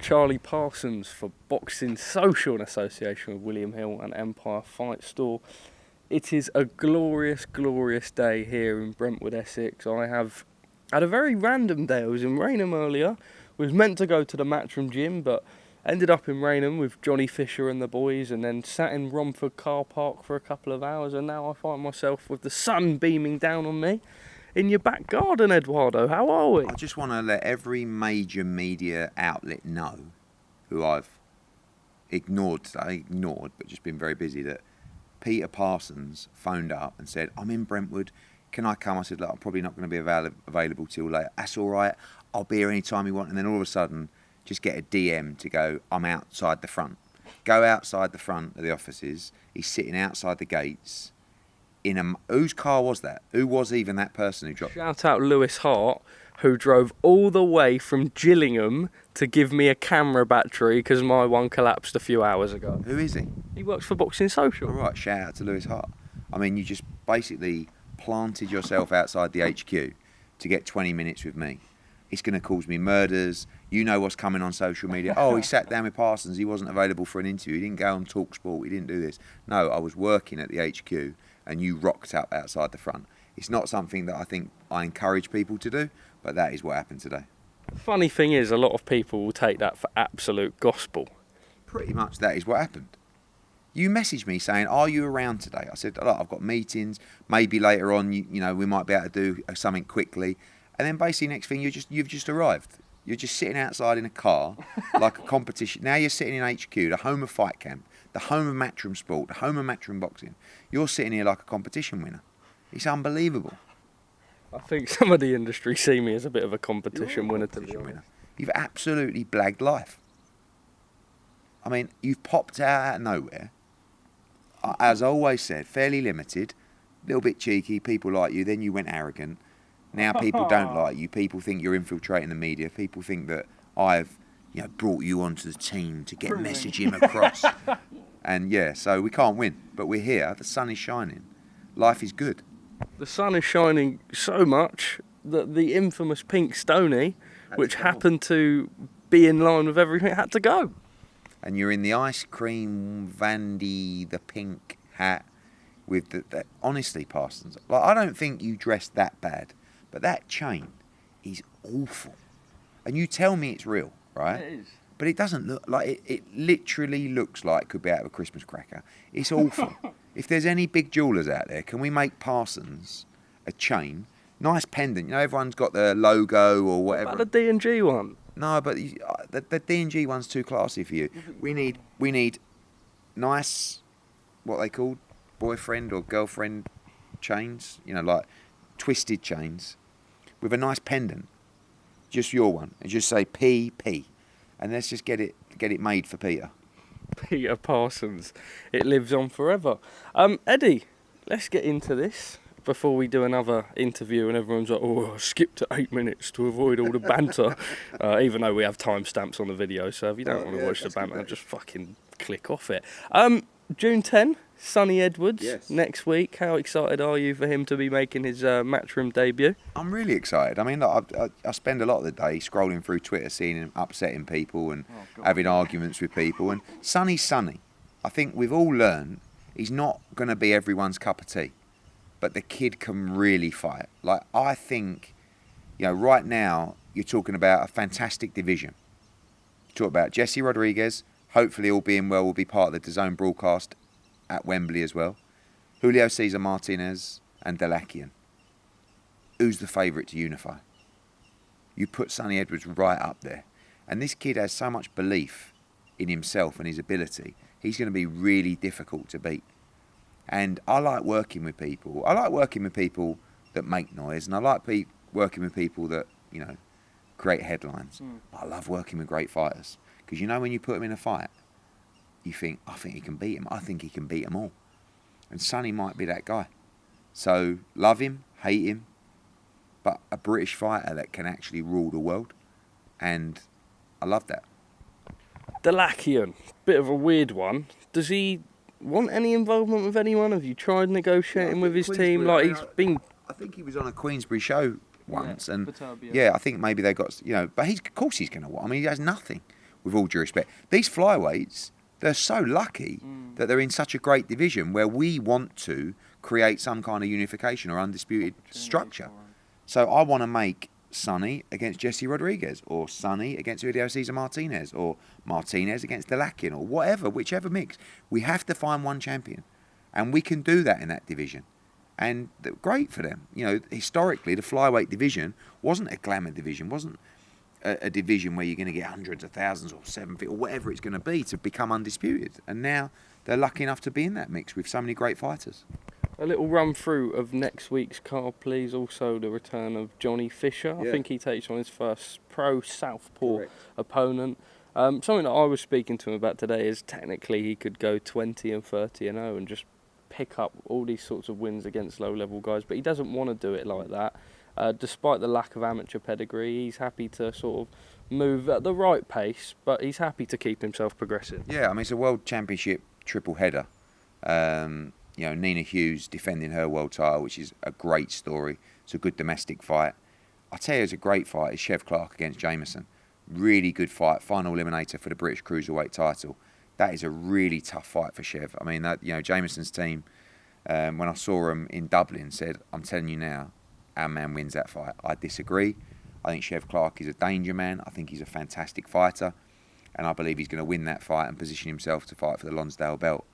Charlie Parsons for Boxing Social in association with William Hill and Empire Fight Store. It is a glorious, glorious day here in Brentwood, Essex. I have had a very random day. I was in Rainham earlier, was meant to go to the Matchroom gym, but ended up in Rainham with Johnny Fisher and the boys, and then sat in Romford car park for a couple of hours, and now I find myself with the sun beaming down on me in your back garden, Eduardo. How are we? I just want to let every major media outlet know, who I've ignored today, but just been very busy, that Peter Parsons phoned up and said, I'm in Brentwood, can I come? I said, look, I'm probably not going to be available till later. That's all right, I'll be here anytime you want. And then all of a sudden, just get a DM to go, I'm outside the front. Go outside the front of the offices. He's sitting outside the gates. Whose car was that? Who was even that person who dropped? Shout out Lewis Hart, who drove all the way from Gillingham to give me a camera battery because my one collapsed a few hours ago. Who is he? He works for Boxing Social. All right, shout out to Lewis Hart. I mean, you just basically planted yourself outside the HQ to get 20 minutes with me. It's going to cause me murders. You know what's coming on social media. Oh, he sat down with Parsons. He wasn't available for an interview. He didn't go on TalkSport. He didn't do this. No, I was working at the HQ and you rocked up outside the front. It's not something that I think I encourage people to do, but that is what happened today. The funny thing is, a lot of people will take that for absolute gospel. Pretty much that is what happened. You messaged me saying, are you around today? I said, look, I've got meetings, maybe later on, you know, we might be able to do something quickly. And then basically next thing, you've just arrived. You're just sitting outside in a car like a competition. Now you're sitting in HQ, the home of Fight Camp, the home of Matchroom Sport, the home of Matchroom Boxing. You're sitting here like a competition winner. It's unbelievable. I think some of the industry see me as a bit of a competition winner, to be honest. You've absolutely blagged life. I mean, you've popped out of nowhere. As I always said, fairly limited, a little bit cheeky, people like you, then you went arrogant. Now people don't like you. People think you're infiltrating the media. People think that I've, brought you onto the team to get messaging across. And yeah, so we can't win, but we're here. The sun is shining. Life is good. The sun is shining so much that the infamous Pink Stoney, which happened to be in line with everything, had to go. And you're in the ice cream Vandy, the pink hat with the honestly, Parsons, like, I don't think you dressed that bad. But that chain is awful. And you tell me it's real, right? It is. But it doesn't look like it literally looks like it could be out of a Christmas cracker. It's awful. If there's any big jewellers out there, can we make Parsons a chain? Nice pendant. Everyone's got their logo or whatever. What about the D&G one? No, but the D&G one's too classy for you. We need nice, what they called, boyfriend or girlfriend chains. Like twisted chains with a nice pendant, just your one, and just say PP, and let's just get it made for Peter Parsons. It lives on forever. Eddie, let's get into this before we do another interview and everyone's like, oh, I skipped to 8 minutes to avoid all the banter, even though we have timestamps on the video, so if you don't want to watch the banter, just fucking click off it. June 10, Sonny Edwards, yes. Next week. How excited are you for him to be making his Matchroom debut? I'm really excited. I mean, I spend a lot of the day scrolling through Twitter, seeing him upsetting people and having arguments with people. And Sonny's Sonny. I think we've all learned he's not going to be everyone's cup of tea. But the kid can really fight. Like, I think, right now, you're talking about a fantastic division. You talk about Jesse Rodriguez. Hopefully, all being well, will be part of the DAZN broadcast at Wembley as well. Julio Cesar Martinez and Dalakian. Who's the favourite to unify? You put Sonny Edwards right up there. And this kid has so much belief in himself and his ability. He's going to be really difficult to beat. And I like working with people. I like working with people that make noise. And I like working with people that, create headlines. I love working with great fighters. Because when you put him in a fight, you think, I think he can beat him. I think he can beat them all. And Sonny might be that guy. So, love him, hate him, but a British fighter that can actually rule the world. And I love that. Dalakian, bit of a weird one. Does he want any involvement with anyone? Have you tried negotiating with his team? Like, he's been... I think he was on a Queensbury show once, and Otabek. I think maybe they got, but of course he's going to want. I mean, he has nothing, with all due respect. These flyweights, they're so lucky that they're in such a great division where we want to create some kind of unification or undisputed structure. So I want to make Sonny against Jesse Rodriguez, or Sonny against Julio Cesar Martinez, or Martinez against Dalakian, or whatever, whichever mix. We have to find one champion, and we can do that in that division. And great for them. Historically, the flyweight division wasn't a glamour division, wasn't a division where you're going to get hundreds of thousands or 7 feet or whatever it's going to be to become undisputed. And now they're lucky enough to be in that mix with so many great fighters. A little run through of next week's card, please. Also, the return of Johnny Fisher. I think he takes on his first pro southpaw opponent. Something that I was speaking to him about today is technically he could go 20 and 30 and 0 and just pick up all these sorts of wins against low-level guys, but he doesn't want to do it like that. Despite the lack of amateur pedigree, he's happy to sort of move at the right pace, but he's happy to keep himself progressing. Yeah, I mean, it's a World Championship triple header. Nina Hughes defending her world title, which is a great story. It's a good domestic fight. I tell you, it's a great fight is Chev Clark against Jameson. Really good fight, final eliminator for the British Cruiserweight title. That is a really tough fight for Chev. I mean, Jameson's team, when I saw him in Dublin, said, I'm telling you now, our man wins that fight. I disagree. I think Chev Clark is a danger man. I think he's a fantastic fighter. And I believe he's going to win that fight and position himself to fight for the Lonsdale belt.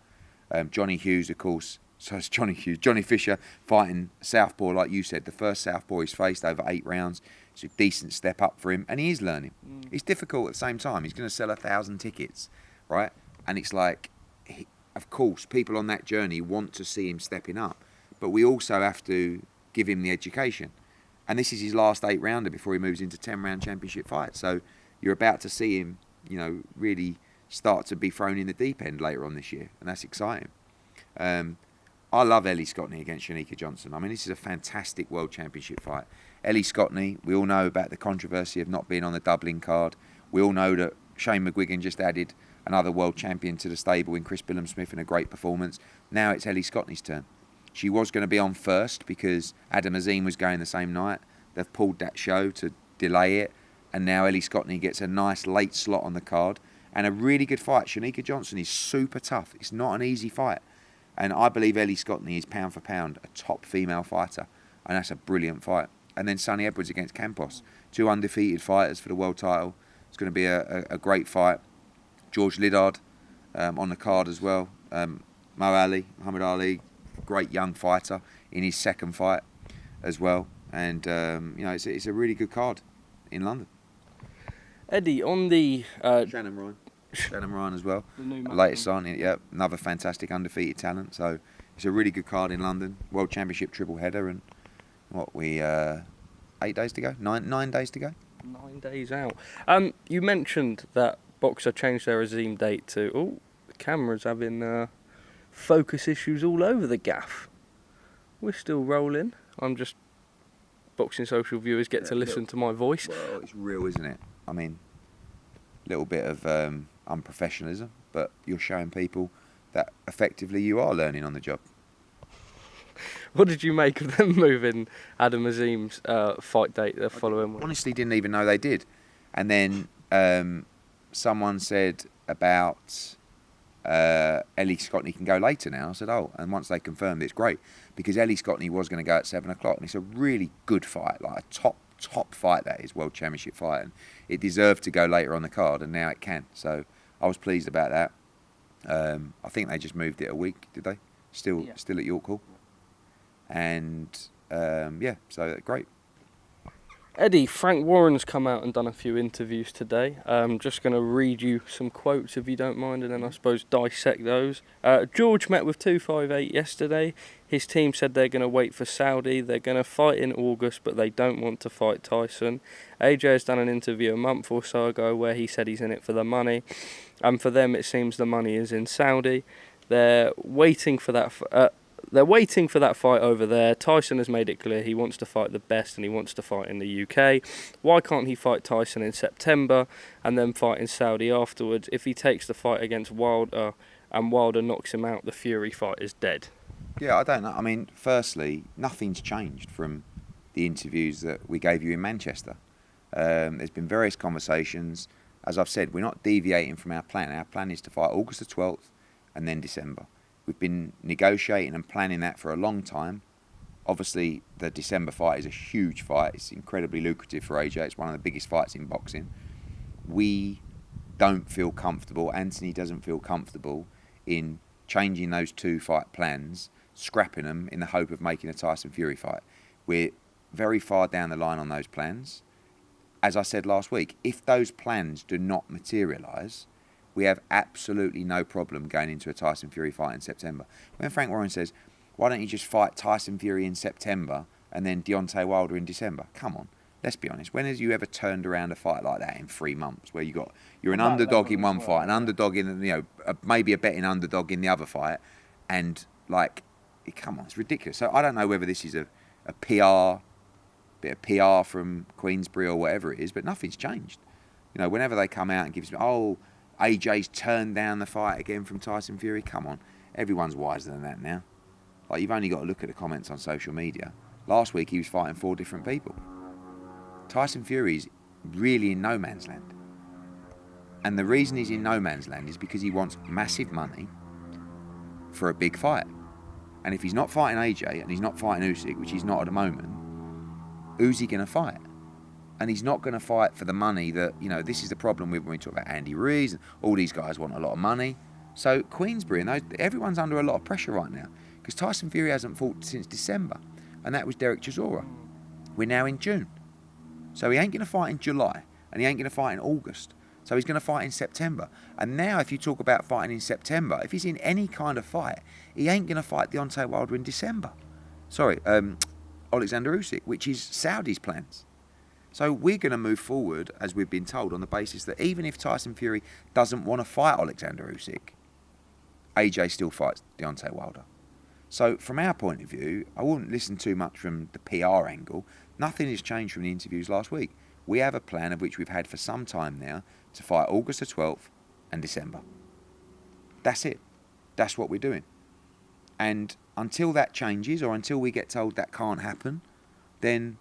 Johnny Hughes, of course. So it's Johnny Hughes. Johnny Fisher fighting southpaw, like you said. The first southpaw he's faced over 8 rounds. It's a decent step up for him. And he is learning. It's difficult at the same time. He's going to sell 1,000 tickets, right? And it's like, of course, people on that journey want to see him stepping up. But we also have to give him the education. And this is his last 8-rounder before he moves into 10-round championship fights. So you're about to see him, really start to be thrown in the deep end later on this year. And that's exciting. I love Ellie Scotney against Shanika Johnson. I mean, this is a fantastic World Championship fight. Ellie Scotney, we all know about the controversy of not being on the Dublin card. We all know that Shane McGuigan just added another world champion to the stable in Chris Billam-Smith in a great performance. Now it's Ellie Scotney's turn. She was going to be on first because Adam Azim was going the same night. They've pulled that show to delay it. And now Ellie Scotney gets a nice late slot on the card. And a really good fight. Shanika Johnson is super tough. It's not an easy fight. And I believe Ellie Scotney is pound for pound a top female fighter. And that's a brilliant fight. And then Sonny Edwards against Campos. 2 undefeated fighters for the world title. It's going to be a great fight. George Liddard on the card as well. Muhammad Ali, great young fighter in his second fight as well. And, it's a really good card in London. Eddie, on the... Shannon Ryan as well. The new latest signing, another fantastic undefeated talent. So it's a really good card in London. World Championship triple header, and 8 days to go? 9 days to go? 9 days out. You mentioned that Boxer changed their Azim date to... Oh, the camera's having focus issues all over the gaff. We're still rolling. I'm just... Boxing Social viewers get to listen to my voice. Well, it's real, isn't it? I mean, a little bit of unprofessionalism, but you're showing people that effectively you are learning on the job. What did you make of them moving Adam Azim's fight date the following week? Honestly, didn't even know they did. And then someone said about Ellie Scotney can go later now. I said, and once they confirmed it's great, because Ellie Scotney was going to go at 7 o'clock, and it's a really good fight, like a top fight, that is, World Championship fight, and it deserved to go later on the card, and now it can. So I was pleased about that. I think they just moved it a week, did they? Still at York Hall. And so great. Eddie, Frank Warren's come out and done a few interviews today. I'm just going to read you some quotes if you don't mind, and then I suppose dissect those. George met with 258 yesterday. His team said they're going to wait for Saudi. They're going to fight in August, but they don't want to fight Tyson. AJ has done an interview a month or so ago where he said he's in it for the money. And for them, it seems the money is in Saudi. They're waiting for that... they're waiting for that fight over there. Tyson has made it clear he wants to fight the best and he wants to fight in the UK. Why can't he fight Tyson in September and then fight in Saudi afterwards? If he takes the fight against Wilder and Wilder knocks him out, the Fury fight is dead. Yeah, I don't know. I mean, firstly, nothing's changed from the interviews that we gave you in Manchester. There's been various conversations. As I've said, we're not deviating from our plan. Our plan is to fight August the 12th and then December. We've been negotiating and planning that for a long time. Obviously, the December fight is a huge fight. It's incredibly lucrative for AJ. It's one of the biggest fights in boxing. We don't feel comfortable, Anthony doesn't feel comfortable in changing those two fight plans, scrapping them in the hope of making a Tyson Fury fight. We're very far down the line on those plans. As I said last week, if those plans do not materialise, we have absolutely no problem going into a Tyson Fury fight in September. When Frank Warren says, why don't you just fight Tyson Fury in September and then Deontay Wilder in December? Come on, let's be honest. When have you ever turned around a fight like that in 3 months where you're an underdog in one fight, an underdog in, maybe a betting underdog in the other fight, and come on, it's ridiculous. So I don't know whether this is a bit of PR from Queensbury or whatever it is, but nothing's changed. Whenever they come out and give me, AJ's turned down the fight again from Tyson Fury. Come on, everyone's wiser than that now. You've only got to look at the comments on social media. Last week he was fighting 4 different people. Tyson Fury's really in no man's land. And the reason he's in no man's land is because he wants massive money for a big fight. And if he's not fighting AJ and he's not fighting Usyk, which he's not at the moment, who's he going to fight? And he's not going to fight for the money that, this is the problem when we talk about Andy Ruiz, and all these guys want a lot of money. So Queensbury and everyone's under a lot of pressure right now because Tyson Fury hasn't fought since December, and that was Derek Chisora. We're now in June. So he ain't going to fight in July, and he ain't going to fight in August. So he's going to fight in September. And now if you talk about fighting in September, if he's in any kind of fight, he ain't going to fight Deontay Wilder in December. Alexander Usyk, which is Saudi's plans. So we're going to move forward, as we've been told, on the basis that even if Tyson Fury doesn't want to fight Alexander Usyk, AJ still fights Deontay Wilder. So from our point of view, I wouldn't listen too much from the PR angle. Nothing has changed from the interviews last week. We have a plan of which we've had for some time now to fight August the 12th and December. That's it. That's what we're doing. And until that changes, or until we get told that can't happen, then...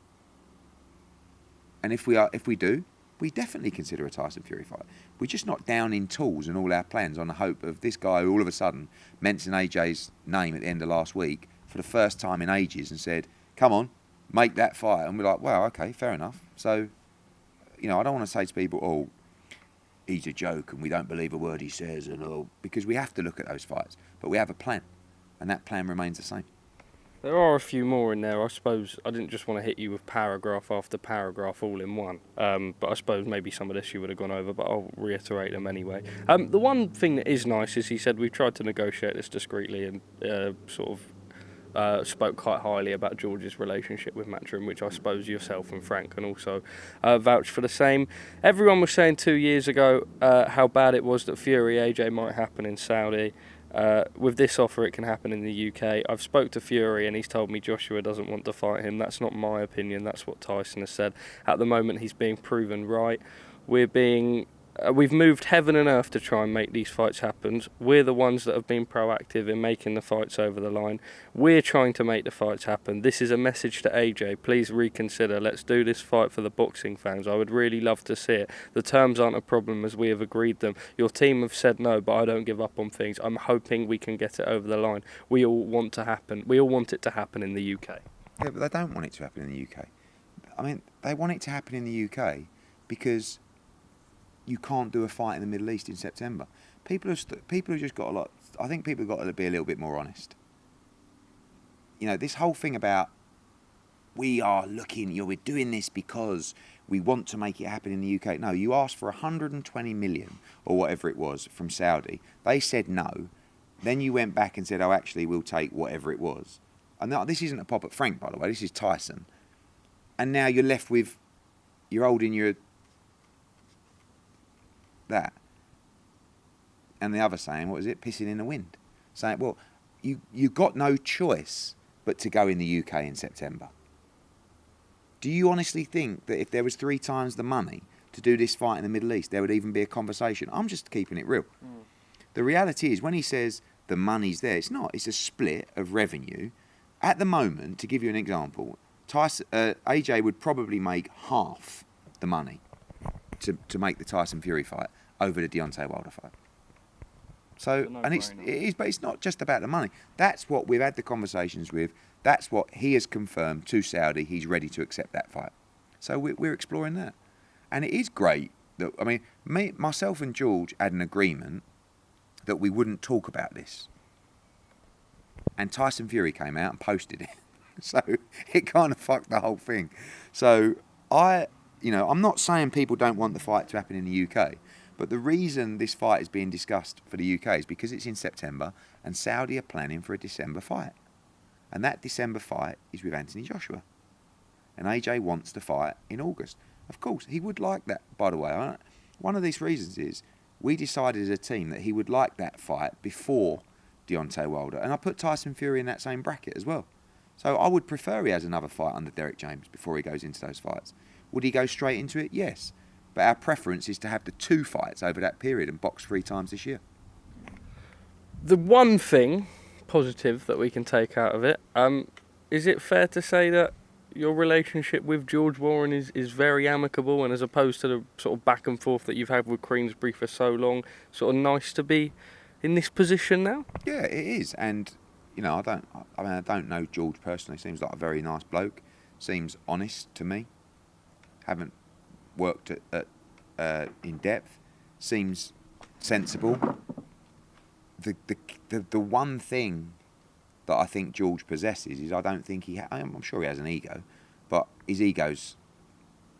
And if we do, we definitely consider a Tyson Fury fight. We're just not down in tools and all our plans on the hope of this guy who all of a sudden mentioned AJ's name at the end of last week for the first time in ages and said, come on, make that fight. And we're like, well, okay, fair enough. So, I don't want to say to people, he's a joke and we don't believe a word he says, and all, because we have to look at those fights. But we have a plan, and that plan remains the same. There are a few more in there. I suppose I didn't just want to hit you with paragraph after paragraph all in one. But I suppose maybe some of this you would have gone over, but I'll reiterate them anyway. The one thing that is nice is he said we've tried to negotiate this discreetly and spoke quite highly about George's relationship with Matchroom, which I suppose yourself and Frank can also vouch for the same. Everyone was saying 2 years ago how bad it was that Fury AJ might happen in Saudi. With this offer, it can happen in the UK. I've spoke to Fury and he's told me Joshua doesn't want to fight him. That's not my opinion. That's what Tyson has said. At the moment, he's being proven right. We've moved heaven and earth to try and make these fights happen. We're the ones that have been proactive in making the fights over the line. We're trying to make the fights happen. This is a message to AJ. Please reconsider. Let's do this fight for the boxing fans. I would really love to see it. The terms aren't a problem as we have agreed them. Your team have said no, but I don't give up on things. I'm hoping we can get it over the line. We all want to happen. We all want it to happen in the UK. Yeah, but they don't want it to happen in the UK. I mean, they want it to happen in the UK because you can't do a fight in the Middle East in September. People have just got a lot. I think people have got to be a little bit more honest. This whole thing about we're doing this because we want to make it happen in the UK. No, you asked for 120 million or whatever it was from Saudi. They said no. Then you went back and said, oh, actually, we'll take whatever it was. And this isn't a pop at Frank, by the way. This is Tyson. And now you're left with, you're holding your that. And the other saying, what was it? Pissing in the wind. Saying, well, you got no choice but to go in the UK in September. Do you honestly think that if there was 3 times the money to do this fight in the Middle East, there would even be a conversation? I'm just keeping it real. The reality is, when he says the money's there, it's not. It's a split of revenue. At the moment, to give you an example, AJ would probably make half the money to make the Tyson Fury fight over the Deontay Wilder fight. So, and it is, but it's not just about the money. That's what we've had the conversations with. That's what he has confirmed to Saudi. He's ready to accept that fight. So we're exploring that. And it is great that, I mean, myself and George had an agreement that we wouldn't talk about this. And Tyson Fury came out and posted it. So it kind of fucked the whole thing. So I'm not saying people don't want the fight to happen in the UK. But the reason this fight is being discussed for the UK is because it's in September and Saudi are planning for a December fight. And that December fight is with Anthony Joshua. And AJ wants to fight in August. Of course, he would like that, by the way. One of these reasons is we decided as a team that he would like that fight before Deontay Wilder. And I put Tyson Fury in that same bracket as well. So I would prefer he has another fight under Derek James before he goes into those fights. Would he go straight into it? Yes. But our preference is to have the 2 fights over that period and box 3 times this year. The one thing positive that we can take out of it, is it fair to say that your relationship with George Warren is very amicable, and as opposed to the sort of back and forth that you've had with Queensberry for so long, sort of nice to be in this position now? Yeah, it is. And, I don't know George personally. Seems like a very nice bloke. Seems honest to me. Haven't worked in depth. Seems sensible. The one thing that I think George possesses is I don't think I'm sure he has an ego, but his ego's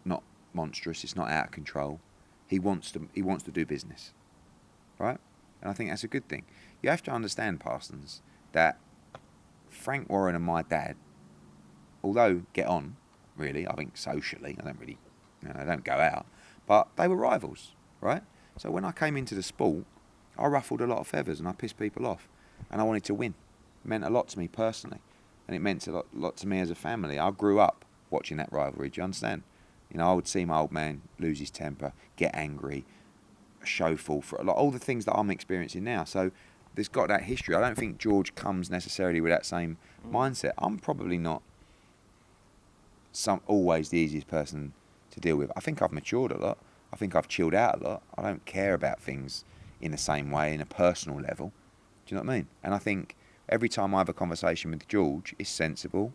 not monstrous. It's not out of control. He wants to do business, right? And I think that's a good thing. You have to understand, Parsons, that Frank Warren and my dad, although get on, really, I think socially, I don't go out, but they were rivals, right? So when I came into the sport, I ruffled a lot of feathers and I pissed people off, and I wanted to win. It meant a lot to me personally, and it meant a lot to me as a family. I grew up watching that rivalry. Do you understand? I would see my old man lose his temper, get angry, show fall for all the things that I'm experiencing now. So there's got that history. I don't think George comes necessarily with that same mindset. I'm probably not always the easiest person to deal with. I think I've matured a lot. I think I've chilled out a lot. I don't care about things in the same way, in a personal level. Do you know what I mean? And I think every time I have a conversation with George, it's sensible.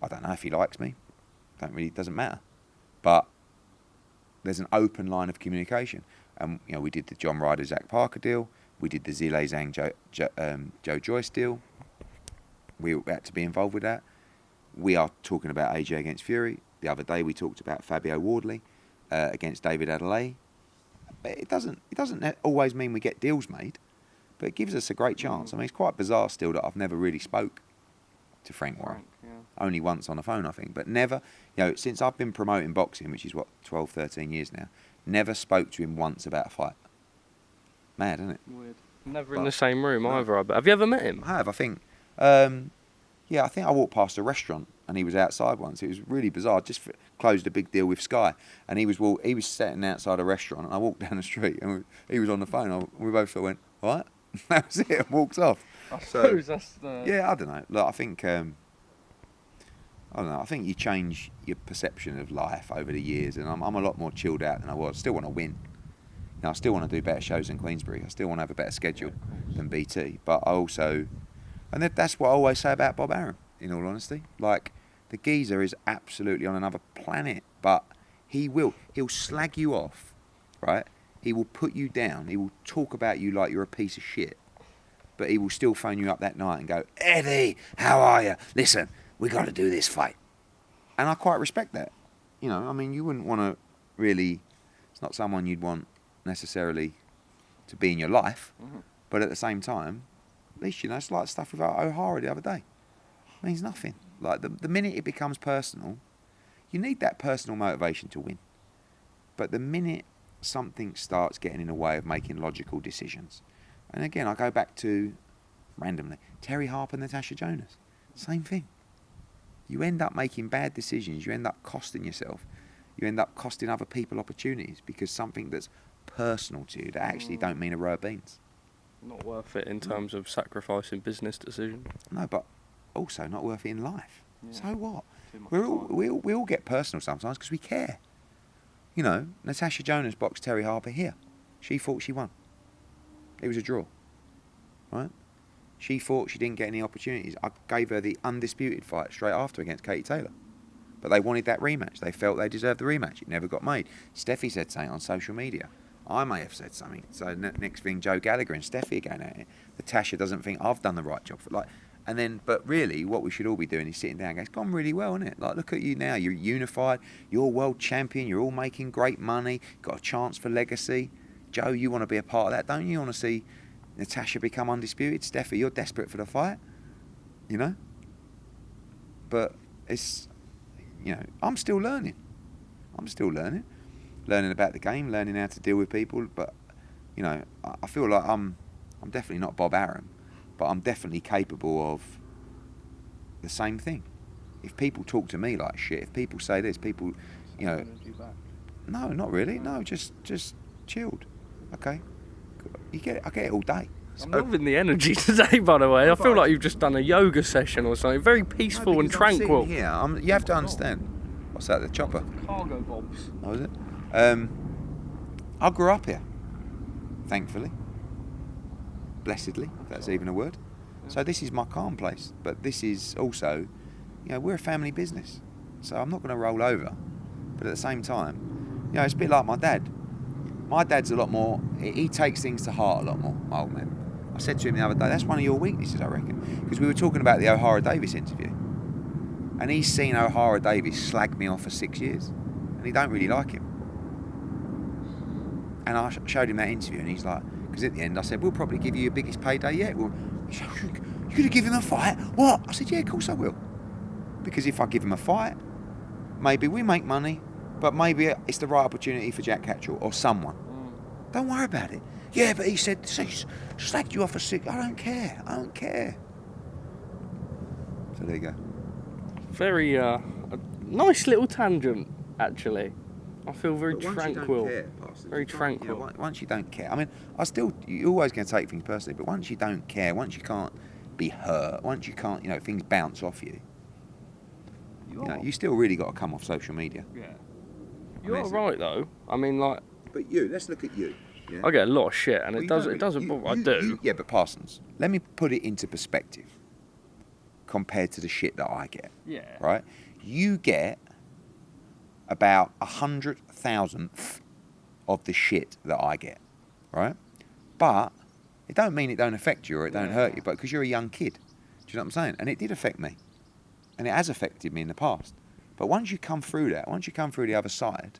I don't know if he likes me. Doesn't matter. But there's an open line of communication. And we did the John Ryder, Zach Parker deal. We did the Zile Zhang, Joe Joyce deal. We had to be involved with that. We are talking about AJ against Fury. The other day we talked about Fabio Wardley against David Adelaide. But it doesn't always mean we get deals made, but it gives us a great chance. I mean, it's quite bizarre still that I've never really spoke to Frank Warren. Only once on the phone, I think, but never, since I've been promoting boxing, which is 12, 13 years now, never spoke to him once about a fight. Mad, isn't it? Weird. Never in the same room either, I bet. Have you ever met him? I have, I think. I think I walked past a restaurant and he was outside once. It was really bizarre. Just closed a big deal with Sky, and he was sitting outside a restaurant, and I walked down the street and he was on the phone. And we both sort of went, "What?" That was it. And walked off. I suppose that's the... Yeah, I don't know. Look, I think I think you change your perception of life over the years, and I'm a lot more chilled out than I was. I still want to win. I still want to do better shows than Queensberry. I still want to have a better schedule than BT. But I also, and that's what I always say about Bob Arum, in all honesty. Like, the geezer is absolutely on another planet, but he'll slag you off, right? He will put you down. He will talk about you like you're a piece of shit. But he will still phone you up that night and go, "Eddie, how are you? Listen, we got to do this fight." And I quite respect that. You wouldn't want to really, it's not someone you'd want necessarily to be in your life, but at the same time, at least, it's like stuff with O'Hara the other day. It means nothing. Like, the minute it becomes personal, you need that personal motivation to win. But the minute something starts getting in the way of making logical decisions, and again, I go back to randomly. Terry Harper, Natasha Jonas, same thing. You end up making bad decisions. You end up costing yourself. You end up costing other people opportunities because something that's personal to you that actually don't mean a row of beans. Not worth it in terms of sacrificing business decisions. No, but also not worth it in life. Yeah. So what? We all get personal sometimes because we care. You know, Natasha Jonas boxed Terry Harper here. She thought she won. It was a draw, right? She thought she didn't get any opportunities. I gave her the undisputed fight straight after against Katie Taylor. But they wanted that rematch. They felt they deserved the rematch. It never got made. Steffi said something on social media. I may have said something. So next thing, Joe Gallagher and Steffi are going at it. Natasha doesn't think I've done the right job. But really, what we should all be doing is sitting down and going, it's gone really well, isn't it? Like, look at you now. You're unified. You're world champion. You're all making great money. Got a chance for legacy. Joe, you want to be a part of that, don't you? You want to see Natasha become undisputed? Steffi, you're desperate for the fight. You know? But it's, you know, I'm still learning. Learning about the game, learning how to deal with people. But, you know, I feel like I'm definitely not Bob Arum, but I'm definitely capable of the same thing. If people talk to me like shit, if people say this, people, you know, no, not really. No, just chilled. Okay, I get it all day. I'm loving the energy today, by the way. I feel like you've just done a yoga session or something. Very peaceful and tranquil. I'm here. You have to understand. What's that? The chopper? Cargo bobs. Oh, is it? I grew up here, thankfully, blessedly, if that's even a word. So this is my calm place. But this is also, you know, we're a family business. So I'm not going to roll over. But at the same time, you know, it's a bit like my dad. My dad's a lot more, he takes things to heart a lot more, my old man. I said to him the other day, that's one of your weaknesses, I reckon. Because we were talking about the O'Hara Davis interview. And he's seen O'Hara Davis slag me off for 6 years. And he don't really like him. And I showed him that interview and he's like, because at the end I said, we'll probably give you your biggest payday yet. Well, you're going to give him a fight? What? I said, yeah, of course I will. Because if I give him a fight, maybe we make money, but maybe it's the right opportunity for Jack Catchell or someone. Don't worry about it. Yeah, but he said, slagged you off for 6. I don't care. So there you go. Very a nice little tangent, actually. I feel very tranquil. You don't care, Parsons, very tranquil. You know, once you don't care, I mean, you're always going to take things personally, but once you don't care, once you can't be hurt, once you can't, you know, things bounce off you, you still really got to come off social media. Yeah. You're right, though. I mean, like... But let's look at you. Yeah? I get a lot of shit, and it doesn't bother. I do. Yeah, but Parsons, let me put it into perspective compared to the shit that I get. Yeah. Right? You get about 100,000th of the shit that I get. Right? But it don't mean it don't affect you or it don't hurt you, but because you're a young kid. Do you know what I'm saying? And it did affect me. And it has affected me in the past. But once you come through that, once you come through the other side,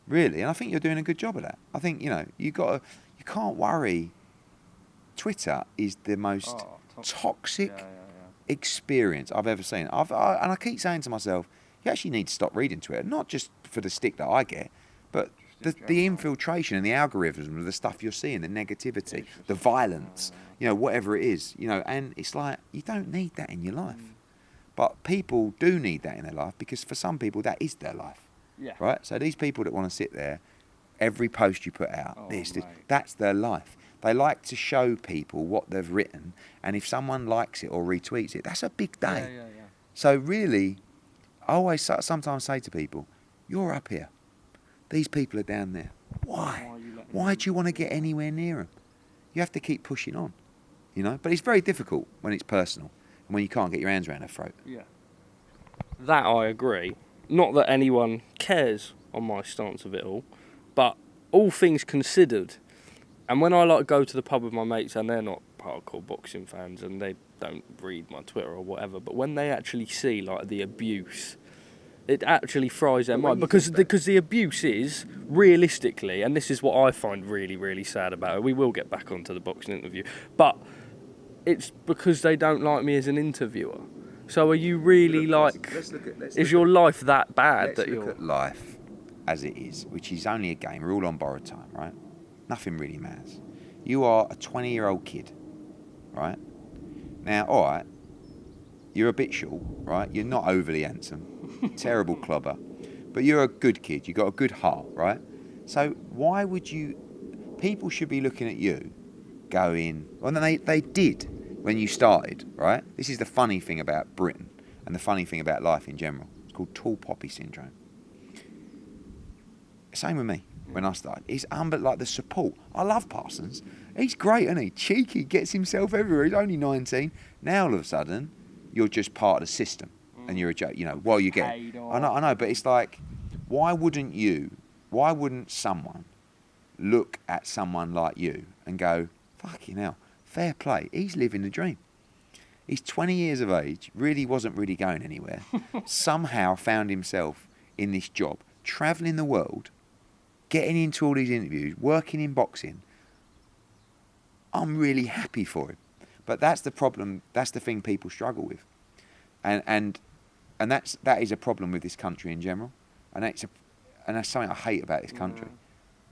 really, and I think you're doing a good job of that. I think, you know, you can't worry. Twitter is the most toxic experience I've ever seen. And I keep saying to myself, you actually need to stop reading Twitter, not just for the stick that I get, but the infiltration and the algorithm of the stuff you're seeing, the negativity, the violence, you know, whatever it is, you know, and it's like, you don't need that in your life. But people do need that in their life because for some people that is their life. Yeah. Right? So these people that want to sit there, every post you put out, that's their life. They like to show people what they've written, and if someone likes it or retweets it, that's a big day. Yeah. So really, I always sometimes say to people, you're up here. These people are down there. Why? Why do you want to get anywhere near them? You have to keep pushing on, you know? But it's very difficult when it's personal and when you can't get your hands around their throat. Yeah. That I agree. Not that anyone cares on my stance of it all, but all things considered, and when I like go to the pub with my mates and they're not hardcore boxing fans and they don't read my Twitter or whatever, but when they actually see like the abuse, it actually fries their mind because the abuse is realistically, and this is what I find really, really sad about it. We will get back onto the boxing interview, but it's because they don't like me as an interviewer. So are you really is your life that bad that you're... Let's look at life as it is, which is only a game. We're all on borrowed time, right? Nothing really matters. You are a 20-year-old kid, right? Now, all right, you're a bit short, right? You're not overly handsome, terrible clobber, but you're a good kid. You've got a good heart, right? So why would you? People should be looking at you, going. Well, they did when you started, right? This is the funny thing about Britain and the funny thing about life in general. It's called tall poppy syndrome. Same with me when I started. It's like the support. I love Parsons. He's great, isn't he? Cheeky, gets himself everywhere. He's only 19. Now all of a sudden, you're just part of the system, and you're a joke. You know, while you get. I know, but it's like, why wouldn't someone look at someone like you and go, fucking hell, fair play. He's living the dream. He's 20 years of age, really wasn't really going anywhere. Somehow found himself in this job, travelling the world, getting into all these interviews, working in boxing. I'm really happy for him. But that's the problem. That's the thing people struggle with. And that is a problem with this country in general. And that's something I hate about this country.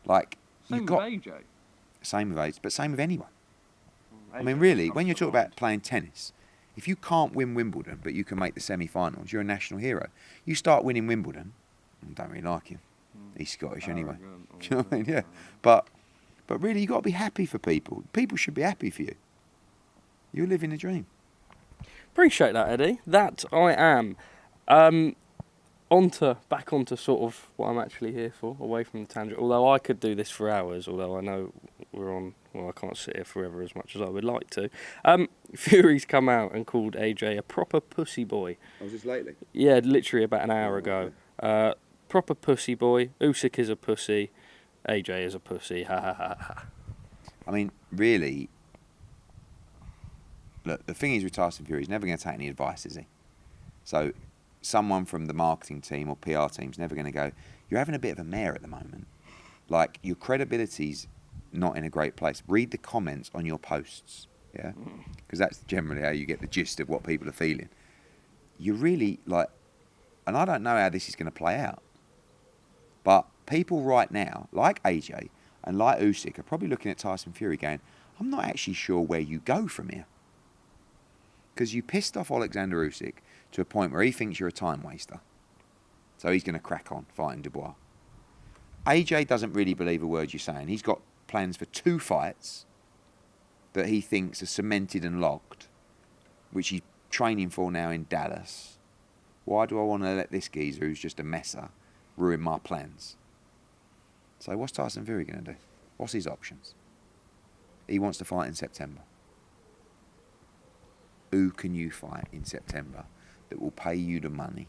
Like, same with AJ. Same with AJ, but same with anyone. I mean, really, when you talk about playing tennis, if you can't win Wimbledon, but you can make the semi-finals, you're a national hero. You start winning Wimbledon, I don't really like him. He's Scottish anyway. Do you know what I mean? Yeah. But really, you've got to be happy for people. People should be happy for you. You're living a dream. Appreciate that, Eddie. That I am. Back onto sort of what I'm actually here for, away from the tangent. Although I could do this for hours, although I know I can't sit here forever as much as I would like to. Fury's come out and called AJ a proper pussy boy. I was just lately? Yeah, literally about an hour ago. Okay. Proper pussy boy. Usyk is a pussy. AJ is a pussy. Ha ha ha ha. I mean, really, look, the thing is with Tyson Fury, he's never going to take any advice, is he? So someone from the marketing team or PR team's never going to go, you're having a bit of a mare at the moment. Like, your credibility's not in a great place. Read the comments on your posts, yeah? Because that's generally how you get the gist of what people are feeling. You're really, like, and I don't know how this is going to play out, but people right now, like AJ and like Usyk, are probably looking at Tyson Fury going, I'm not actually sure where you go from here. Because you pissed off Alexander Usyk to a point where he thinks you're a time waster. So he's going to crack on fighting Dubois. AJ doesn't really believe a word you're saying. He's got plans for 2 fights that he thinks are cemented and locked, which he's training for now in Dallas. Why do I want to let this geezer, who's just a messer, ruin my plans? So what's Tyson Fury going to do? What's his options? He wants to fight in September. Who can you fight in September that will pay you the money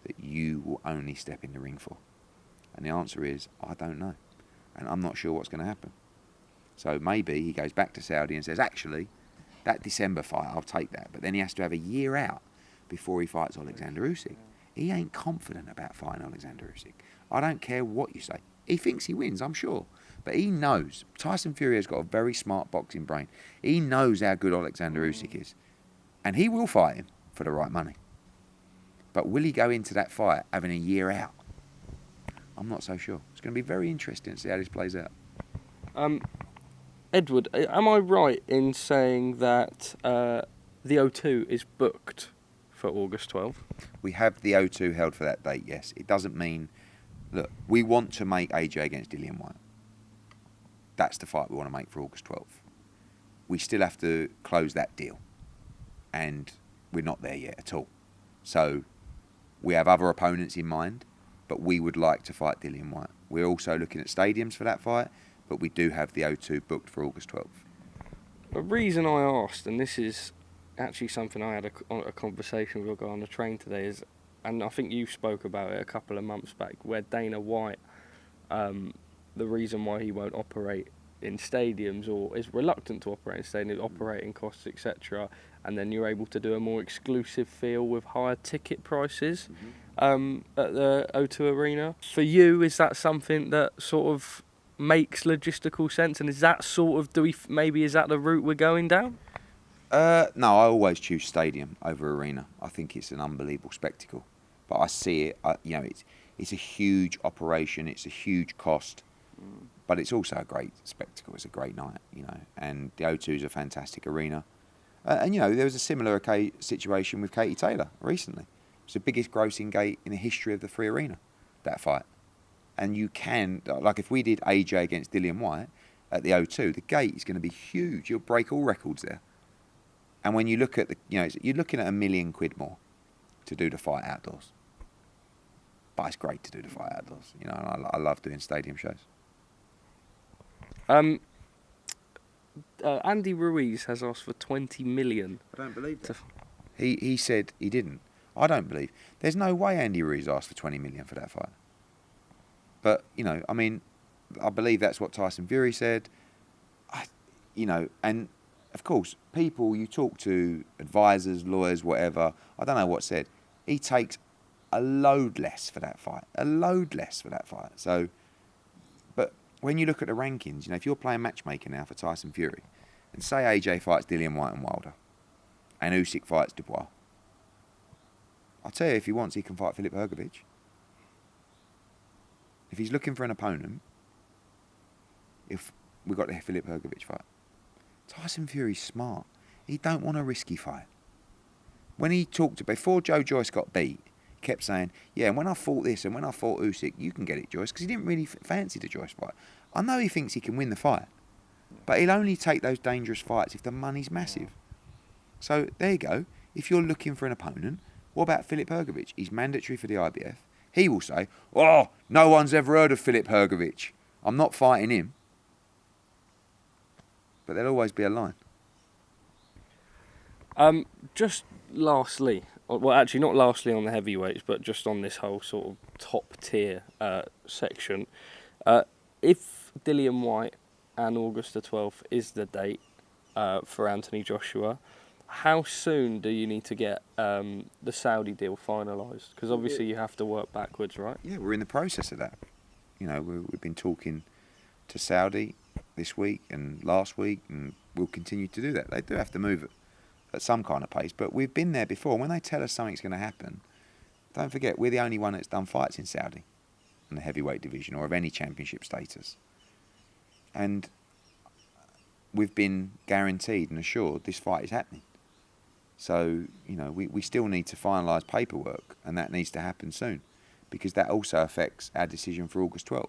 that you will only step in the ring for? And the answer is, I don't know. And I'm not sure what's going to happen. So maybe he goes back to Saudi and says, actually, that December fight, I'll take that. But then he has to have a year out before he fights Alexander Usyk. He ain't confident about fighting Alexander Usyk. I don't care what you say. He thinks he wins, I'm sure. But he knows. Tyson Fury has got a very smart boxing brain. He knows how good Alexander Usyk is. And he will fight him for the right money. But will he go into that fight having a year out? I'm not so sure. It's going to be very interesting to see how this plays out. Edward, am I right in saying that the O2 is booked for August 12th? We have the O2 held for that date, yes. It doesn't mean... Look, we want to make AJ against Dillian Whyte. That's the fight we want to make for August 12th. We still have to close that deal. And we're not there yet at all. So we have other opponents in mind, but we would like to fight Dillian Whyte. We're also looking at stadiums for that fight, but we do have the O2 booked for August 12th. The reason I asked, and this is actually something I had a conversation with a guy on the train today, is, and I think you spoke about it a couple of months back, where Dana White, the reason why he won't operate in stadiums or is reluctant to operate in stadiums, operating costs, etc., and then you're able to do a more exclusive feel with higher ticket prices at the O2 Arena. For you, is that something that sort of makes logistical sense, and is that sort of, maybe is that the route we're going down? No, I always choose stadium over arena. I think it's an unbelievable spectacle. But I see it, it's a huge operation, it's a huge cost, but it's also a great spectacle. It's a great night, and the O2 is a fantastic arena. And there was a similar situation with Katie Taylor recently. It's the biggest grossing gate in the history of the Free Arena, that fight. And you can, like if we did AJ against Dillian Whyte at the O2, the gate is going to be huge. You'll break all records there. And when you look at you're looking at £1 million more to do the fight outdoors. But it's great to do the fight outdoors. And I love doing stadium shows. Andy Ruiz has asked for 20 million. I don't believe that. He said he didn't. I don't believe. There's no way Andy Ruiz asked for 20 million for that fight. But, I believe that's what Tyson Fury said. And of course, people you talk to, advisors, lawyers, whatever, I don't know what said. He takes a load less for that fight. So, but when you look at the rankings, if you're playing matchmaker now for Tyson Fury, and say AJ fights Dillian Whyte and Wilder, and Usyk fights Dubois, I'll tell you, if he wants, he can fight Filip Hrgović. If he's looking for an opponent, if we got the Filip Hrgović fight, Tyson Fury's smart. He don't want a risky fight. When he talked before Joe Joyce got beat, he kept saying, "Yeah, and when I fought this and when I fought Usyk, you can get it, Joyce," because he didn't really fancy the Joyce fight. I know he thinks he can win the fight, but he'll only take those dangerous fights if the money's massive. So there you go. If you're looking for an opponent, what about Filip Hrgović? He's mandatory for the IBF. He will say, "Oh, no one's ever heard of Filip Hrgović. I'm not fighting him." But there'll always be a line. Just lastly, well, actually not lastly on the heavyweights, but just on this whole sort of top tier section. If Dillian Whyte and August the 12th is the date for Anthony Joshua, how soon do you need to get the Saudi deal finalised? Because obviously you have to work backwards, right? Yeah, we're in the process of that. We've been talking to Saudi this week and last week, and we'll continue to do that. They do have to move at some kind of pace, but we've been there before. When they tell us something's going to happen, don't forget, we're the only one that's done fights in Saudi in the heavyweight division or of any championship status. And we've been guaranteed and assured this fight is happening. So, we still need to finalise paperwork, and that needs to happen soon, because that also affects our decision for August 12th.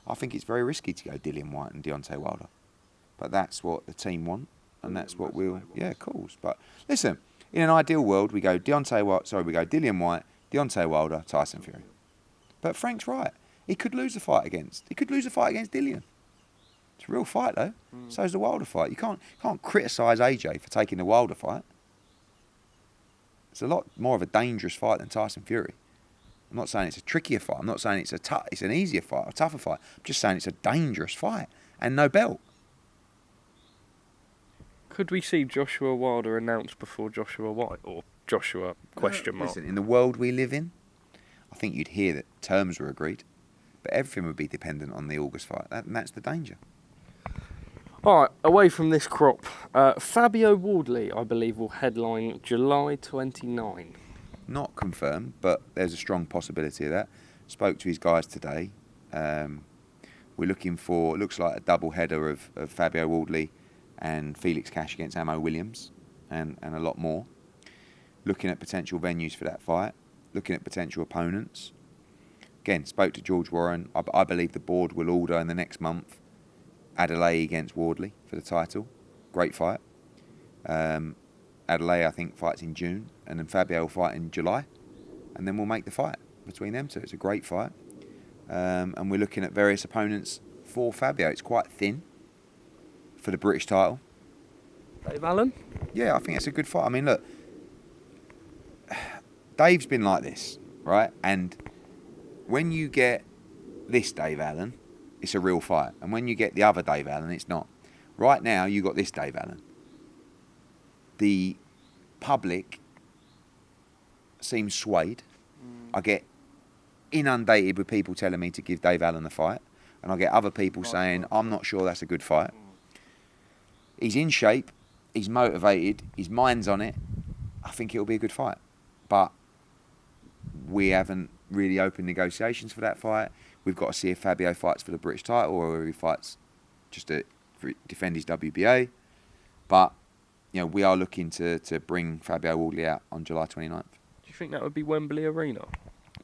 I think it's very risky to go Dillian Whyte and Deontay Wilder. But that's what the team want, and that's what we'll... Yeah, of course. But listen, in an ideal world, we go Dillian Whyte, Deontay Wilder, Tyson Fury. But Frank's right. He could lose a fight against Dillian. It's a real fight, though. So's the Wilder fight. You can't criticise AJ for taking the Wilder fight. It's a lot more of a dangerous fight than Tyson Fury. I'm not saying it's a trickier fight. I'm not saying it's an easier fight, a tougher fight. I'm just saying it's a dangerous fight and no belt. Could we see Joshua Wilder announced before Joshua Whyte, or Joshua question mark? Listen, in the world we live in, I think you'd hear that terms were agreed, but everything would be dependent on the August fight, and that's the danger. All right, away from this crop, Fabio Wardley, I believe, will headline July 29. Not confirmed, but there's a strong possibility of that. Spoke to his guys today. We're looking for, it looks like a double header of Fabio Wardley and Felix Cash against Amo Williams, and a lot more. Looking at potential venues for that fight, looking at potential opponents. Again, spoke to George Warren. I believe the board will order in the next month Adelaide against Wardley for the title. Great fight. Adelaide, I think, fights in June, and then Fabio will fight in July, and then we'll make the fight between them two. It's a great fight. And we're looking at various opponents for Fabio. It's quite thin for the British title. Dave Allen? Yeah, I think it's a good fight. I mean, look, Dave's been like this, right? And when you get this Dave Allen, it's a real fight. And when you get the other Dave Allen, it's not. Right now, you got this Dave Allen. The public seems swayed. I get inundated with people telling me to give Dave Allen the fight, and I get other people saying, I'm not sure that's a good fight. He's in shape, he's motivated, his mind's on it. I think it'll be a good fight. But we haven't really opened negotiations for that fight. We've got to see if Fabio fights for the British title or if he fights just to defend his WBA. But we are looking to bring Fabio Wardley out on July 29th. Do you think that would be Wembley Arena?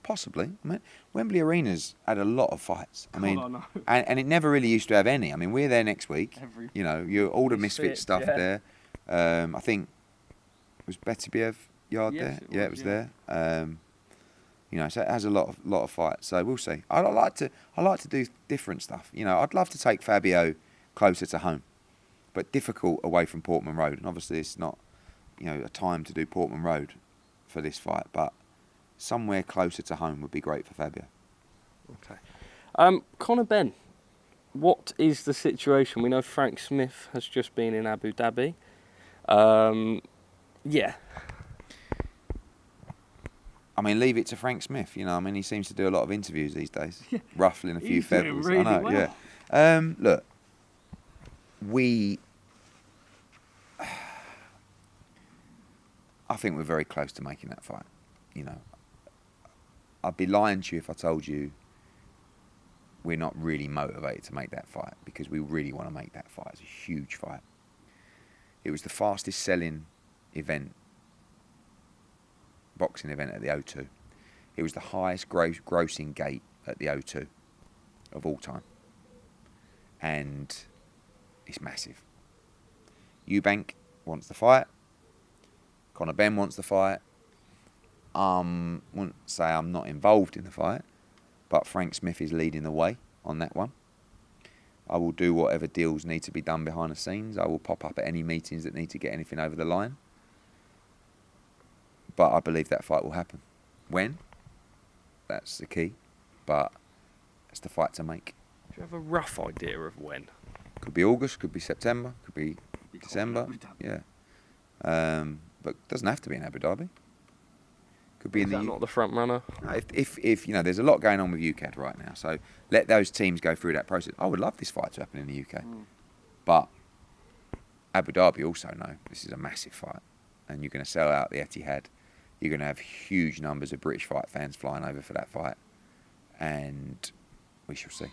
Possibly. I mean, Wembley Arena's had a lot of fights. I mean, I know. and it never really used to have any. I mean, we're there next week. You're all the Misfit misfit stuff there. I think was Betibiev yard there. It was there. So it has a lot of fights. So we'll see. I like to do different stuff. I'd love to take Fabio closer to home, but difficult away from Portman Road. And obviously, it's not a time to do Portman Road for this fight, but somewhere closer to home would be great for Fabio. Okay. Conor Benn, what is the situation? We know Frank Smith has just been in Abu Dhabi. Yeah. I mean, leave it to Frank Smith. He seems to do a lot of interviews these days, ruffling a few feathers. Really I know, well. yeah. Look, I think we're very close to making that fight. I'd be lying to you if I told you we're not really motivated to make that fight, because we really want to make that fight. It's a huge fight. It was the fastest selling boxing event at the O2. It was the highest grossing gate at the O2 of all time. And it's massive. Eubank wants the fight. Conor Benn wants the fight. Wouldn't say I'm not involved in the fight, but Frank Smith is leading the way on that one. I will do whatever deals need to be done behind the scenes. I will pop up at any meetings that need to get anything over the line. But I believe that fight will happen. When? That's the key. But it's the fight to make. Do you have a rough idea of when? Could be August, could be September, could be December. Yeah. But it doesn't have to be in Abu Dhabi. Could be Is that not the front runner? If there's a lot going on with UKAD right now, so let those teams go through that process. I would love this fight to happen in the UK, but Abu Dhabi also know this is a massive fight, and you're going to sell out the Etihad. You're going to have huge numbers of British fight fans flying over for that fight, and we shall see.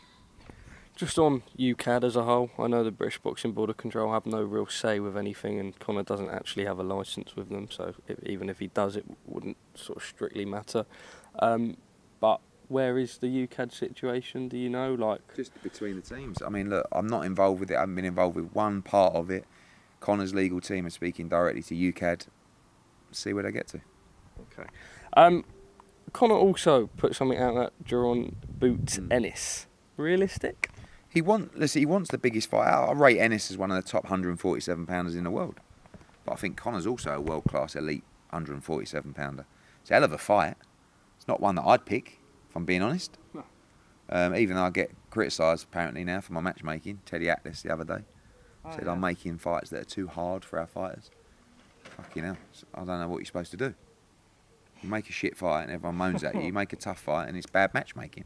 Just on UKAD as a whole, I know the British Boxing Board of Control have no real say with anything, and Conor doesn't actually have a licence with them, so even if he does, it wouldn't sort of strictly matter. But where is the UKAD situation? Do you know? Just between the teams. I mean, look, I'm not involved with it. I haven't been involved with one part of it. Conor's legal team are speaking directly to UKAD. See where they get to. Okay. Conor also put something out that Jaron boots Ennis. Realistic? He wants the biggest fight. I rate Ennis as one of the top 147 pounders in the world. But I think Conor's also a world-class elite 147 pounder. It's a hell of a fight. It's not one that I'd pick, if I'm being honest. No. Even though I get criticised apparently now for my matchmaking. Teddy Atlas the other day said I'm making fights that are too hard for our fighters. Fucking hell. I don't know what you're supposed to do. You make a shit fight and everyone moans at you. You make a tough fight and it's bad matchmaking.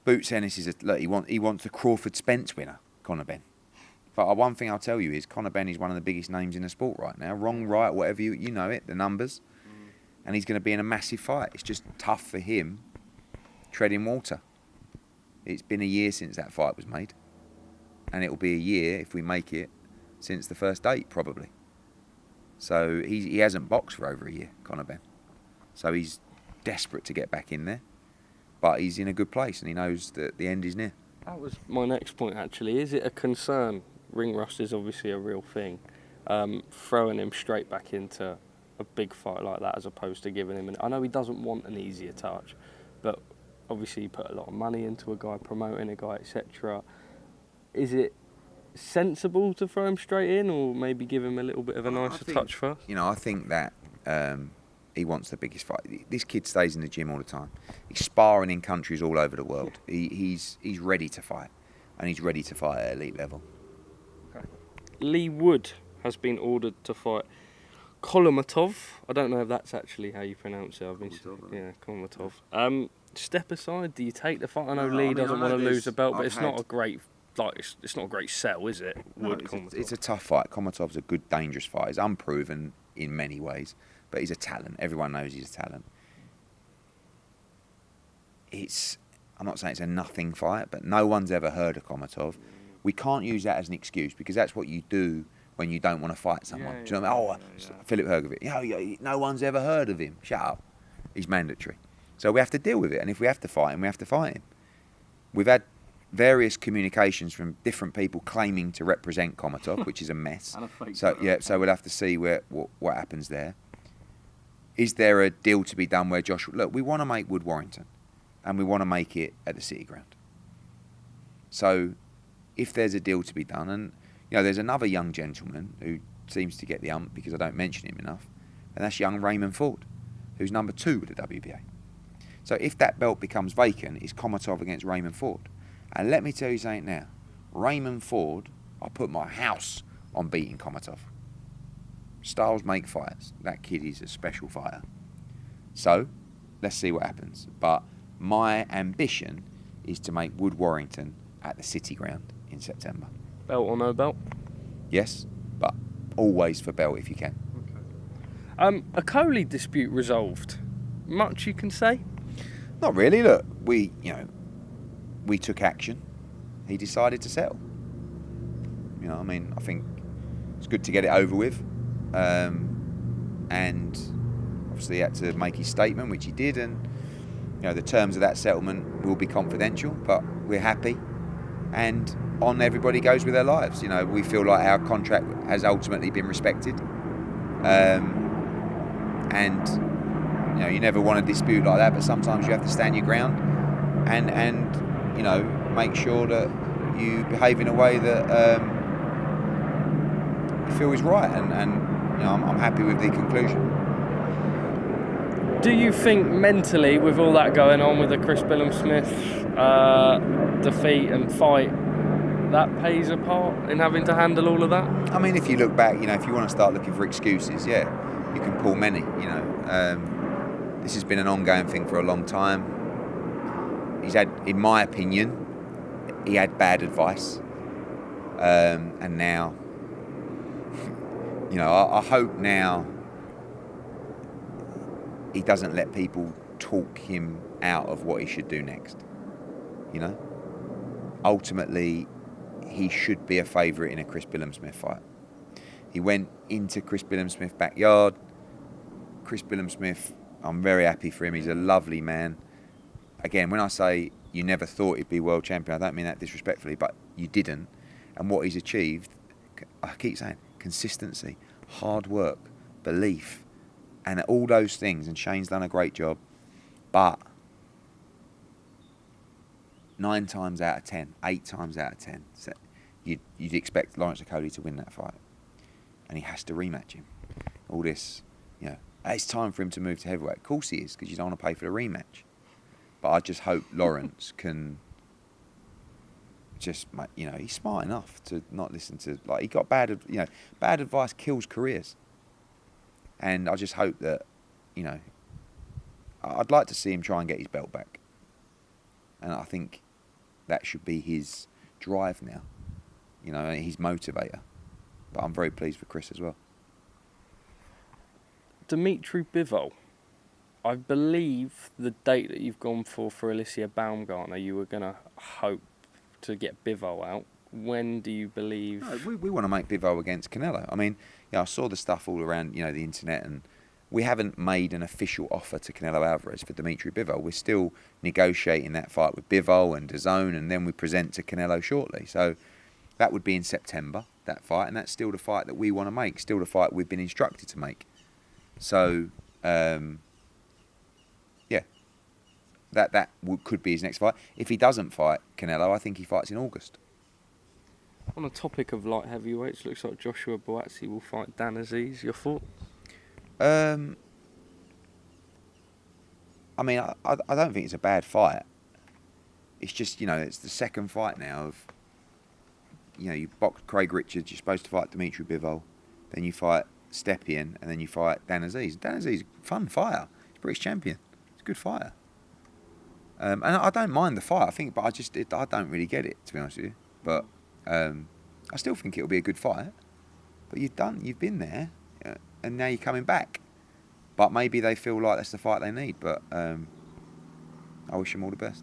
Boots Ennis he wants the Crawford Spence winner, Conor Benn. But one thing I'll tell you is Conor Benn is one of the biggest names in the sport right now. Wrong, right, whatever you know it, the numbers. And he's going to be in a massive fight. It's just tough for him treading water. It's been a year since that fight was made. And it will be a year, if we make it, since the first date, probably. So he hasn't boxed for over a year, Conor Benn. So he's desperate to get back in there. But he's in a good place and he knows that the end is near. That was my next point, actually. Is it a concern? Ring rust is obviously a real thing. Throwing him straight back into a big fight like that as opposed to giving him... I know he doesn't want an easier touch, but obviously you put a lot of money into a guy, promoting a guy, etc. Is it sensible to throw him straight in or maybe give him a little bit of a nicer touch first? I think that... he wants the biggest fight. This kid stays in the gym all the time. He's sparring in countries all over the world. He's ready to fight, and he's ready to fight at elite level. Okay. Leigh Wood has been ordered to fight Kholmatov. I don't know if that's actually how you pronounce it. Kholmatov. Step aside. Do you take the fight? I know Leigh doesn't want to lose a belt, but it's not a great sell, is it? Wood. It's a tough fight. Kholmatov's a good, dangerous fight. He's unproven in many ways. But he's a talent. Everyone knows he's a talent. I'm not saying it's a nothing fight, but no one's ever heard of Kholmatov. we can't use that as an excuse, because that's what you do when you don't want to fight someone. Do you know what I mean? Philip Hergovic, no one's ever heard of him. Shut up. He's mandatory. So we have to deal with it, and if we have to fight him, we have to fight him. We've had various communications from different people claiming to represent Kholmatov, which is a mess. And a fake so we'll have to see what happens there. Is there a deal to be done where Joshua... Look, we want to make Wood Warrington, and we want to make it at the City Ground. So if there's a deal to be done, and there's another young gentleman who seems to get the ump because I don't mention him enough, and that's young Raymond Ford, who's number 2 with the WBA. So if that belt becomes vacant, it's Kholmatov against Raymond Ford. And let me tell you something now. Raymond Ford, I put my house on beating Kholmatov. Styles make fights. That kid is a special fighter. So, let's see what happens. But my ambition is to make Wood Warrington at the City Ground in September. Belt or no belt? Yes, but always for belt if you can. Okay. Okolie dispute resolved. Much you can say? Not really. Look, we took action. He decided to settle. I think it's good to get it over with. And obviously he had to make his statement, which he did, and the terms of that settlement will be confidential, but we're happy, and on everybody goes with their lives. We feel like our contract has ultimately been respected, and you never want a dispute like that, but sometimes you have to stand your ground and make sure that you behave in a way that you feel is right, and I'm happy with the conclusion. Do you think mentally, with all that going on with the Chris Billam-Smith defeat and fight, that plays a part in having to handle all of that? I mean, if you look back, if you want to start looking for excuses, you can pull many. This has been an ongoing thing for a long time. He's had, in my opinion, he had bad advice, and now, I hope now he doesn't let people talk him out of what he should do next. Ultimately, he should be a favourite in a Chris Billam-Smith fight. He went into Chris Billam-Smith's backyard. Chris Billam-Smith, I'm very happy for him. He's a lovely man. Again, when I say you never thought he'd be world champion, I don't mean that disrespectfully, but you didn't. And what he's achieved, I keep saying, consistency, hard work, belief, and all those things. And Shane's done a great job. But 9 times out of 10, 8 times out of 10, you'd expect Lawrence Okolie to win that fight. And he has to rematch him. All this, it's time for him to move to heavyweight. Of course he is, because you don't want to pay for the rematch. But I just hope Lawrence can just, he's smart enough to not listen to, he got bad advice kills careers. And I just hope that, I'd like to see him try and get his belt back. And I think that should be his drive now, his motivator. But I'm very pleased for Chris as well. Dmitry Bivol. I believe the date that you've gone for Alicia Baumgartner, you were going to hope to get Bivol out. When do you believe? No, we want to make Bivol against Canelo. I mean, I saw the stuff all around, the internet, and we haven't made an official offer to Canelo Alvarez for Dmitry Bivol. We're still negotiating that fight with Bivol and DAZN, and then we present to Canelo shortly. So that would be in September, that fight, and that's still the fight that we want to make, still the fight we've been instructed to make. So, that could be his next fight. If he doesn't fight Canelo, I think he fights in August. On the topic of light heavyweights, looks like Joshua Buatsi will fight Dan Azeez. Your thoughts? I mean, I don't think it's a bad fight. It's just, it's the second fight now of, you box Craig Richards, you're supposed to fight Dmitry Bivol, then you fight Stepien, and then you fight Dan Azeez. Dan Azeez, fun fighter. He's British champion. He's a good fighter. And I don't mind the fight, I think, but I don't really get it, to be honest with you. But I still think it'll be a good fight. But you've been there, and now you're coming back. But maybe they feel like that's the fight they need. But I wish them all the best.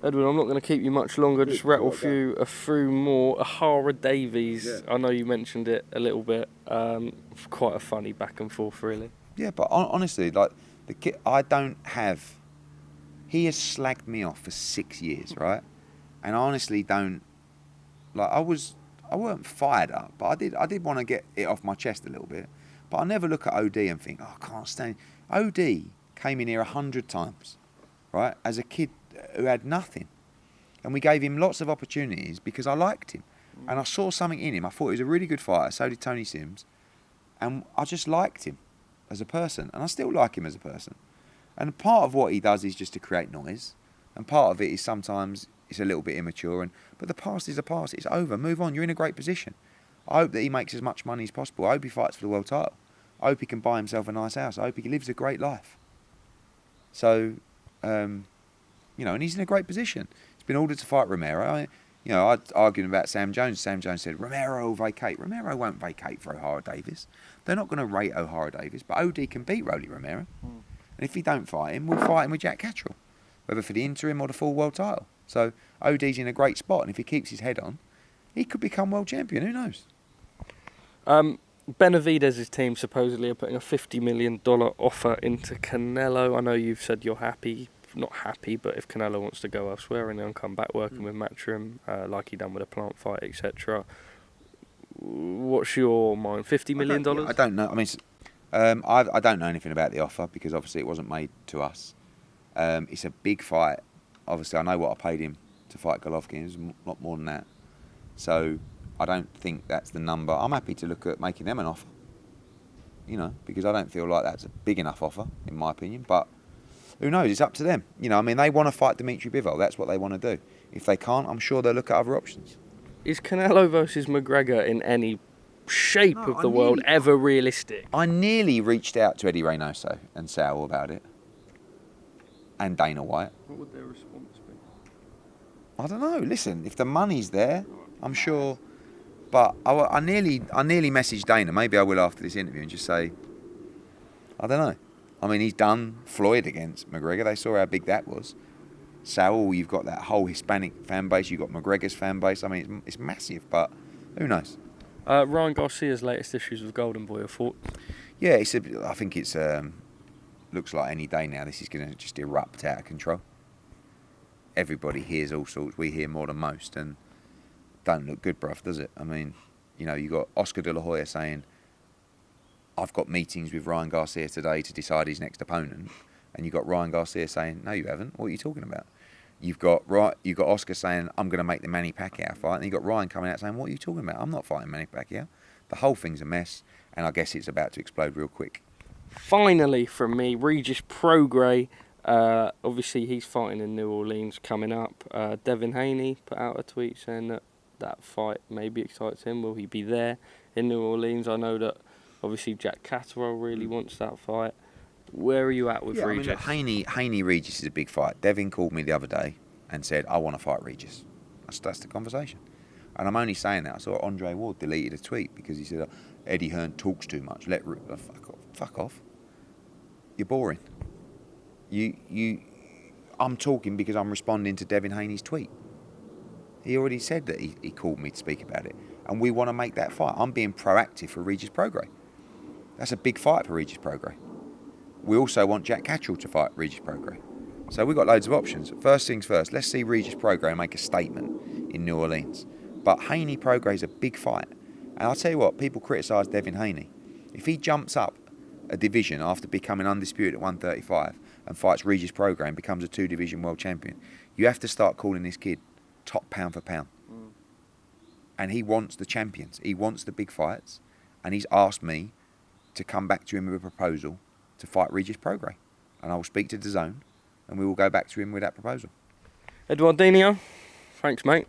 Edwin, I'm not going to keep you much longer. Just rattle through more. Ahara Davies. Yeah. I know you mentioned it a little bit. Quite a funny back and forth, really. Yeah, but honestly, like the kid, I don't have. He has slagged me off for 6 years, right? And I honestly don't. Like I weren't fired up, but I did want to get it off my chest a little bit. But I never look at OD and think, oh, I can't stand. OD came in here 100 times, right? As a kid who had nothing, and we gave him lots of opportunities because I liked him, and I saw something in him. I thought he was a really good fighter. So did Tony Sims, and I just liked him as a person, and I still like him as a person. And part of what he does is just to create noise, and part of it is sometimes it's a little bit immature. But the past is the past. It's over. Move on. You're in a great position. I hope that he makes as much money as possible. I hope he fights for the world title. I hope he can buy himself a nice house. I hope he lives a great life. So, and he's in a great position. He's been ordered to fight Romero. I argued about Sam Jones. Sam Jones said, Romero will vacate. Romero won't vacate for O'Hara Davies. They're not going to rate O'Hara Davies, but OD can beat Rolly Romero. And if he don't fight him, we'll fight him with Jack Catterall, whether for the interim or the full world title. So OD's in a great spot, and if he keeps his head on, he could become world champion. Who knows? Benavidez' team supposedly are putting a $50 million offer into Canelo. I know you've said you're happy, not happy, but if Canelo wants to go elsewhere and then come back working with Matchroom, like he done with a plant fight, etc. What's your mind? $50 million? I don't know. I mean, I don't know anything about the offer because obviously it wasn't made to us. It's a big fight. Obviously, I know what I paid him to fight Golovkin. It's a lot more than that. So I don't think that's the number. I'm happy to look at making them an offer, because I don't feel like that's a big enough offer, in my opinion. But who knows? It's up to them. They want to fight Dmitry Bivol. That's what they want to do. If they can't, I'm sure they'll look at other options. Is Canelo versus McGregor in any shape of the world ever realistic? I nearly reached out to Eddie Reynoso and Sal about it. And Dana Whyte. What would their response be? I don't know. Listen, if the money's there, I'm sure. But I nearly messaged Dana. Maybe I will after this interview and just say, I don't know. I mean, he's done Floyd against McGregor. They saw how big that was. Saul, you've got that whole Hispanic fan base. You've got McGregor's fan base. I mean, it's massive, but who knows? Ryan Garcia's latest issues with Golden Boy, your thoughts? Yeah, I think it's looks like any day now this is going to just erupt out of control. Everybody hears all sorts. We hear more than most, and don't look good, bruv, does it? I mean, you got Oscar De La Hoya saying, I've got meetings with Ryan Garcia today to decide his next opponent, and you got Ryan Garcia saying, no, you haven't. What are you talking about? You've got Oscar saying, I'm going to make the Manny Pacquiao fight, and you got Ryan coming out saying, what are you talking about? I'm not fighting Manny Pacquiao. The whole thing's a mess, and I guess it's about to explode real quick. Finally, from me, Regis Prograis. Obviously, he's fighting in New Orleans coming up. Devin Haney put out a tweet saying that fight maybe excites him. Will he be there in New Orleans? I know that obviously Jack Catterall really wants that fight. Where are you at with Regis? I mean, Haney Regis is a big fight. Devin called me the other day and said, I want to fight Regis. That's the conversation. And I'm only saying that. I saw Andre Ward deleted a tweet because he said, Eddie Hearn talks too much. Fuck off. You're boring. I'm talking because I'm responding to Devin Haney's tweet. He already said that he called me to speak about it. And we want to make that fight. I'm being proactive for Regis Prograis. That's a big fight for Regis Prograis. We also want Jack Catterall to fight Regis Prograis. So we've got loads of options. First things first, let's see Regis Prograis make a statement in New Orleans. But Haney Prograis is a big fight. And I'll tell you what, people criticise Devin Haney. If he jumps up a division after becoming undisputed at 135 and fights Regis Prograis and becomes a 2-division world champion, you have to start calling this kid top pound for pound. And he wants the champions. He wants the big fights. And he's asked me to come back to him with a proposal to fight Regis Prograis. And I will speak to DAZN and we will go back to him with that proposal. Eduardinho, thanks, mate.